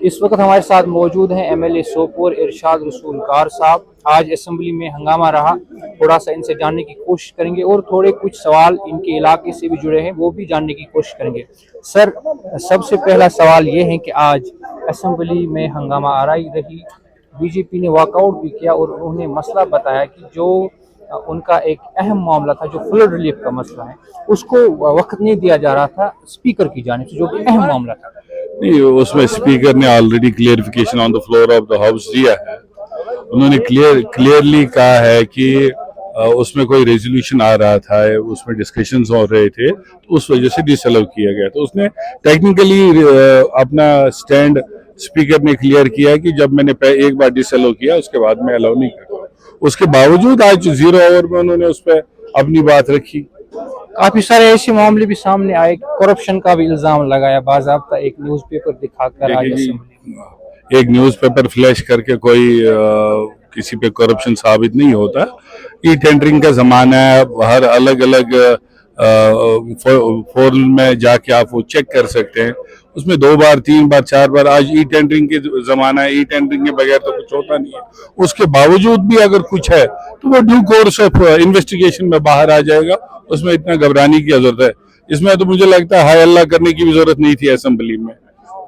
इस वक्त हमारे साथ मौजूद हैं एमएलए सोपोर इरशाद रसूल कार साहब। आज असेंबली में हंगामा रहा, थोड़ा सा इनसे जानने की कोशिश करेंगे और थोड़े कुछ सवाल इनके इलाके से भी जुड़े हैं वो भी जानने की कोशिश करेंगे। सर, सबसे पहला सवाल ये है कि आज असेंबली में हंगामा आराई रही, बीजेपी ने वॉकआउट भी किया और उन्होंने मसला बताया कि जो उनका एक अहम मामला था, जो फ्लड रिलीफ का मसला है, उसको वक्त नहीं दिया जा रहा था स्पीकर की जानिब से, जो कि अहम मामला था। नहीं, उसमें स्पीकर ने already clarification on the floor of the house दिया है। उन्होंने क्लियरली कहा है कि उसमें कोई रेजोल्यूशन आ रहा था, उसमें डिस्कशंस हो रहे थे, तो उस वजह से डिसअलाउ किया गया। तो उसने टेक्निकली अपना स्टैंड स्पीकर ने क्लियर किया कि जब मैंने एक बार डिसअलाउ किया उसके बाद मैं अलाउ नहीं करता। उसके बावजूद आज 0 आवर में उन्होंने उस पर अपनी बात रखी। काफी सारे ऐसे मामले भी सामने आए, करप्शन का भी इल्जाम लगाया बाज़ाब्ता एक न्यूज़पेपर दिखाकर। आज एक न्यूज़पेपर फ्लैश करके कोई किसी पे करप्शन साबित नहीं होता। ई टेंडरिंग का जमाना है, हर अलग अलग फोरम में जाके आप वो चेक कर सकते हैं, उसमें 2 बार 3 बार 4 बार। आज ई टेंडरिंग के जमाना है, ई टेंडरिंग के बगैर तो कुछ होता नहीं है। उसके बावजूद भी अगर कुछ है तो वो ड्यू कोर्स ऑफ इन्वेस्टिगेशन में बाहर आ जाएगा, उसमें इतना घबराने की जरूरत है। इसमें तो मुझे लगता है हाय अल्लाह करने की भी जरूरत नहीं थी असेंबली में।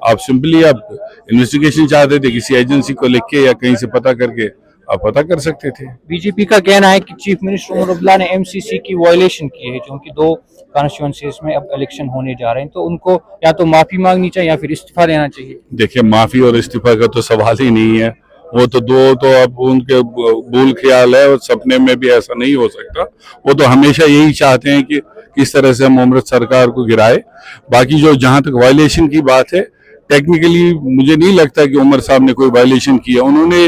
आप सिंपली आप इन्वेस्टिगेशन चाहते थे, किसी एजेंसी को लिख के या कहीं से पता करके आप पता कर सकते थे। बीजेपी का कहना है कि चीफ मिनिस्टर उमर अब्दुल्ला ने एमसीसी की वायलेशन की है, क्योंकि 2 कॉन्स्टिट्यूएंसीज में अब इलेक्शन होने जा रहे हैं, तो उनको या तो माफी मांगनी चाहिए या फिर इस्तीफा देना चाहिए। देखिए, माफी और इस्तीफा का तो सवाल ही नहीं है। वो तो अब उनके भूल ख्याल है, और सपने में भी ऐसा नहीं हो सकता। वो तो हमेशा यही चाहते हैं कि किस तरह से हम अमृत सरकार को गिराए। बाकी जो जहां तक वायलेशन की बात है, टेक्निकली मुझे नहीं लगता कि उमर साहब ने कोई वायलेशन किया। उन्होंने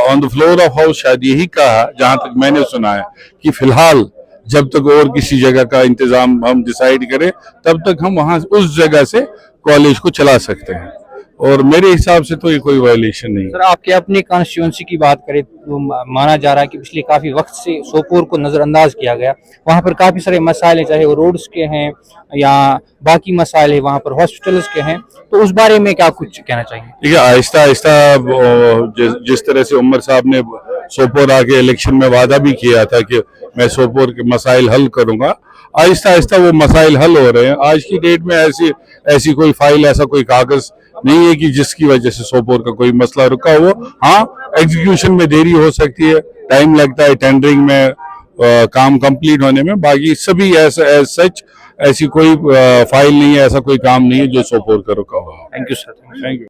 on the floor of house शायद यही कहा, जहां तक मैंने सुना है, कि फिलहाल जब तक और किसी जगह का इंतजाम हम डिसाइड करें तब तक हम वहां उस जगह से कॉलेज को चला सकते हैं, और मेरे हिसाब से तो ये कोई वायलेशन नहीं। सर, आपके अपनी कॉन्स्टिट्यूएंसी की बात करें तो माना जा रहा है कि पिछले काफी वक्त से सोपोर को नजरअंदाज किया गया। वहां पर काफी सारे मसाइल हैं, चाहे वो रोड्स के हैं या बाकी मसाइल है, वहां पर हॉस्पिटल्स के हैं, तो उस बारे में क्या कुछ कहना चाहिए? देखिए, आहिस्ता आहिस्ता जिस तरह से उमर साहब ने सोपोर आके इलेक्शन में वादा भी किया था कि मैं सोपोर के मसाइल हल करूंगा, आहिस्ता आहिस्ता वो मसाइल हल हो रहे हैं। आज की डेट में ऐसी कोई फाइल, ऐसा कोई कागज नहीं है कि जिसकी वजह से सोपोर का कोई मसला रुका हो। हाँ, एग्जीक्यूशन में देरी हो सकती है, टाइम लगता है टेंडरिंग में, काम कंप्लीट होने में। बाकी सभी सच ऐसी कोई फाइल नहीं है, ऐसा कोई काम नहीं है जो सोपोर का रुका हुआ। Thank you sir. Thank you.